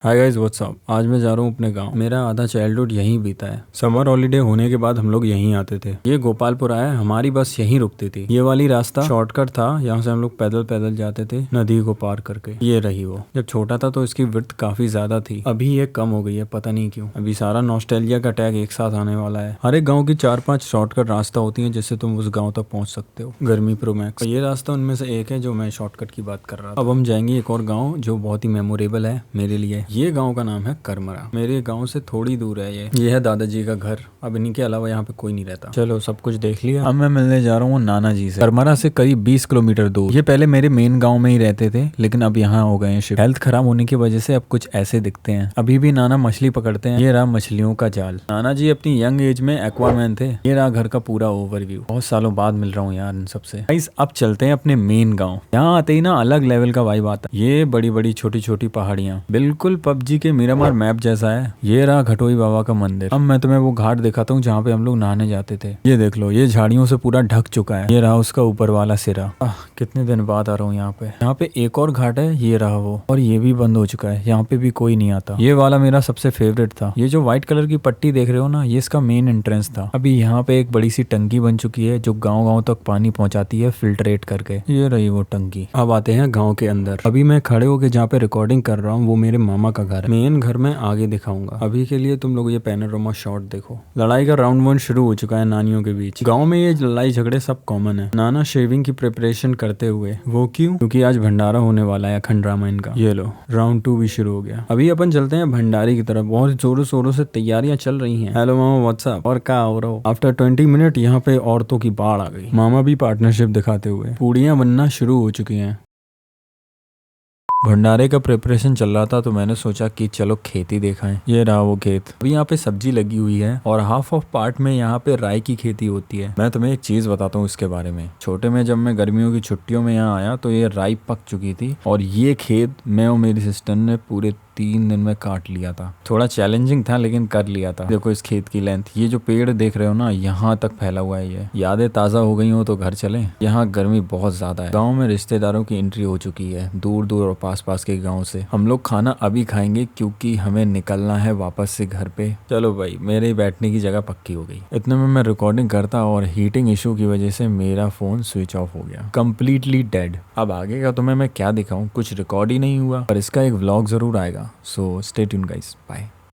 Hi guys what's up. आज मैं जा रहा हूँ अपने गांव। मेरा आधा चाइल्डहुड यहीं बीता है। समर हॉलीडे होने के बाद हम लोग यहीं आते थे। ये गोपालपुर आया, हमारी बस यहीं रुकती थी। ये वाली रास्ता शॉर्टकट था, यहाँ से हम लोग पैदल पैदल जाते थे नदी को पार करके। ये रही वो। जब छोटा था तो इसकी विड्थ काफी ज्यादा थी, अभी ये कम हो गई है, पता नहीं क्यों। अभी सारा नॉस्टैल्जिया का टैग एक साथ आने वाला है। हर एक गाँव की 4-5 शॉर्टकट रास्ता होती है जिससे तुम उस गाँव तक पहुंच सकते हो। गर्मी प्रो मैक्स ये रास्ता उनमें से एक है जो मैं शॉर्टकट की बात कर रहा था। अब हम जाएंगे एक और गाँव जो बहुत ही मेमोरेबल है मेरे लिए। ये गाँव का नाम है करमरा। मेरे गांव से थोड़ी दूर है ये है दादाजी का घर। अब इन्हीं के अलावा यहाँ पे कोई नहीं रहता। चलो सब कुछ देख लिया, अब मैं मिलने जा रहा हूँ नाना जी से। करमरा से करीब 20 किलोमीटर दूर। ये पहले मेरे मेन गांव में ही रहते थे, लेकिन अब यहाँ हो गए हैं शिफ्ट। हेल्थ खराब होने की वजह से अब कुछ ऐसे दिखते हैं। अभी भी नाना मछली पकड़ते हैं। ये रहा मछलियों का जाल। नाना जी अपनी यंग एज में एक्वामैन थे। ये रहा घर का पूरा ओवरव्यू। बहुत सालों बाद मिल रहा हूँ यार इन सबसे। अब चलते हैं अपने मेन गाँव। यहाँ आते ही ना अलग लेवल का वाइब आता है। ये बड़ी बड़ी छोटी छोटी पहाड़ियाँ, बिल्कुल पबजी के मिरामार मैप जैसा है। ये रहा घटोई बाबा का मंदिर। अब मैं तुम्हें वो घाट दिखाता हूँ जहाँ पे हम लोग नहाने जाते थे। ये देख लो, ये झाड़ियों से पूरा ढक चुका है। ये रहा उसका ऊपर वाला सिरा। कितने दिन बाद आ रहा हूँ यहाँ पे। यहाँ पे एक और घाट है, ये रहा वो, और ये भी बंद हो चुका है। यहाँ पे भी कोई नहीं आता। ये वाला मेरा सबसे फेवरेट था। ये जो व्हाइट कलर की पट्टी देख रहे हो ना, ये इसका मेन एंट्रेंस था। अभी यहाँ पे एक बड़ी सी टंकी बन चुकी है जो गाँव गाँव तक पानी पहुँचाती है फिल्ट्रेट करके। ये रही वो टंकी। अब आते हैं गाँव के अंदर। अभी मैं खड़े होके जहाँ पे रिकॉर्डिंग कर रहा हूँ वो मेरे मामा का घर है। मेन घर में आगे दिखाऊंगा। अभी के लिए तुम लोग ये पैनोरामा शॉट देखो। लड़ाई का राउंड 1 शुरू हो चुका है नानियों के बीच। गांव में ये लड़ाई झगड़े सब कॉमन है। नाना शेविंग की प्रिपरेशन करते हुए, वो क्यों? क्योंकि आज भंडारा होने वाला है अखंड रामायण का। ये लो राउंड 2 भी शुरू हो गया। अभी अपन चलते हैं भंडारी की तरफ। बहुत जोरों शोरों से तैयारियां चल रही हैं। हेलो मामा व्हाट्सअप, और क्या हो रहा हो? आफ्टर 20 मिनट यहाँ पे औरतों की बाढ़ आ गई। मामा भी पार्टनरशिप दिखाते हुए। पूड़ियां बनना शुरू हो चुकी हैं। भंडारे का प्रिपरेशन चल रहा था तो मैंने सोचा कि चलो खेती देखाएं। ये रहा वो खेत। अभी यहाँ पे सब्जी लगी हुई है और हाफ ऑफ पार्ट में यहाँ पे राई की खेती होती है। मैं तुम्हें एक चीज बताता हूँ इसके बारे में। छोटे में जब मैं गर्मियों की छुट्टियों में यहाँ आया तो ये राई पक चुकी थी और ये खेत मैं और मेरी सिस्टर ने पूरे 3 दिन में काट लिया था। थोड़ा चैलेंजिंग था लेकिन कर लिया था। देखो इस खेत की लेंथ, ये जो पेड़ देख रहे हो ना, यहाँ तक फैला हुआ है। ये यादें ताजा हो गई हो तो घर चलें। यहाँ गर्मी बहुत ज्यादा है। गाँव में रिश्तेदारों की एंट्री हो चुकी है, दूर दूर और पास पास के गाँव से। हम लोग खाना अभी खाएंगे क्योंकि हमें निकलना है वापस से घर पे। चलो भाई, मेरे बैठने की जगह पक्की हो गई। इतने में मैं रिकॉर्डिंग करता और हीटिंग इशू की वजह से मेरा फोन स्विच ऑफ हो गया, कम्प्लीटली डेड। अब आगे का तुम्हें मैं क्या दिखाऊं, कुछ रिकॉर्ड ही नहीं हुआ, पर इसका एक व्लॉग जरूर आएगा। So stay tuned guys, bye.